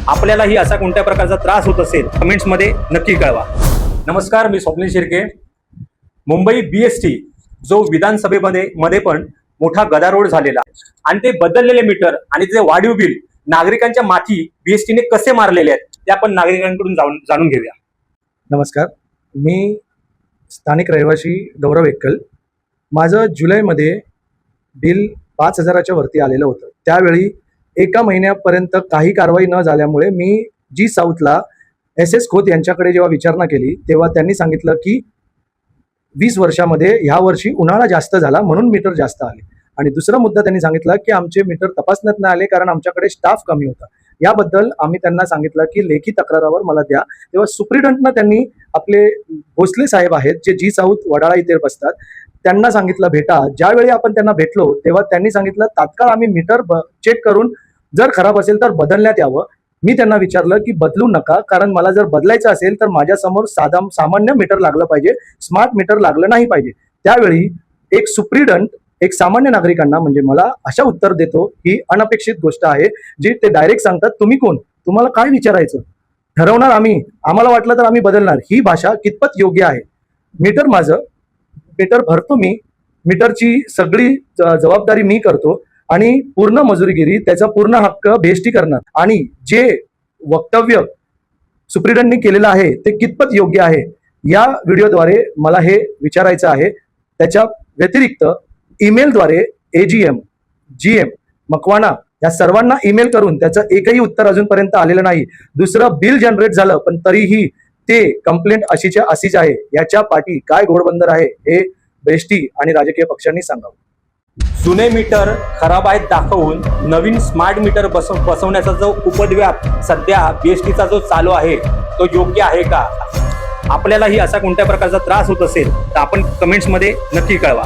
आपल्यालाही असा कोणत्या प्रकारचा त्रास होत असेल कमेंट्समध्ये नक्की कळवा। नमस्कार, मी स्वप्नील शिर्के। मुंबई BST जो विधानसभेमध्ये पण मोठा गदारोळ झालेला आणि ते बदललेले मीटर आणि ते वाढीव बिल नागरिकांच्या माथी BSTने कसे मारलेले आहेत ते आपण नागरिकांकडून जाणून घेऊया। नमस्कार, मी स्थानिक रहिवासी गौरव एक्कल। माझं जुलैमध्ये बिल 5,000च्या वरती आलेलं होतं। त्यावेळी एका महिन्यापर्यंत काही कारवाई न झाल्यामुळे मी जी साऊथला SS खोत यांच्याकडे जेव्हा विचारणा केली तेव्हा त्यांनी सांगितलं की 20 वर्षामध्ये ह्या वर्षी उन्हाळा जास्त झाला म्हणून मीटर जास्त आले। आणि दुसरा मुद्दा त्यांनी सांगितला की आमचे मीटर तपासण्यात नाही आले कारण आमच्याकडे स्टाफ कमी होता। याबद्दल आम्ही त्यांना सांगितलं की लेखी तक्रारावर मला द्या। तेव्हा सुप्रिटेंडंटना त्यांनी आपले भोसले साहेब आहेत जे जी साऊथ वडाळा इथे बसतात त्यांना सांगितलं भेटा। ज्यावेळी आपण त्यांना भेटलो तेव्हा त्यांनी सांगितलं तात्काळ आम्ही मीटर चेक करून जर खराब असेल तर बदलण्यात यावं। मी त्यांना विचारलं की बदलू नका, कारण मला जर बदलायचं असेल तर माझ्यासमोर सामान्य मीटर लागलं पाहिजे, स्मार्ट मीटर लागलं नाही पाहिजे। त्यावेळी एक सुप्रिटेंडंट एक सामान्य नागरिकांना म्हणजे मला अशा उत्तर देतो ही अनपेक्षित गोष्ट आहे जी ते डायरेक्ट सांगतात तुम्ही कोण, तुम्हाला काय विचारायचं, ठरवणार आम्ही, आम्हाला वाटलं तर आम्ही बदलणार। ही भाषा कितपत योग्य आहे? मीटर माझं, मीटर भरतो मी, मीटरची सगळी जबाबदारी मी करतो आणि पूर्ण मजुरीगिरी त्याचा पूर्ण हक्क BST करणार। आणि जे वक्तव्य सुप्रिटेंडंटनी केलेलं आहे ते कितपत योग्य आहे या व्हिडिओद्वारे मला हे विचारायचं आहे। त्याच्या व्यतिरिक्त ईमेलद्वारे AGM, GM, मकवाना या सर्वांना ईमेल करून त्याचं एकही उत्तर अजूनपर्यंत आलेलं नाही। दुसरं बिल जनरेट झालं पण तरीही ते कंप्लेंट अशीच्या अशीच आहे। याच्या पाठी काय घोडबंदर आहे हे BST आणि राजकीय पक्षांनी सांगावं। जुने मीटर खराब आहेत दाखवून नवीन स्मार्ट मीटर बसवण्याचा जो उपद्व्याप सध्या BSTचा जो चालू आहे तो योग्य आहे का? आपल्यालाही असा कोणत्या प्रकारचा त्रास होत असेल तर आपण कमेंट्समध्ये नक्की कळवा।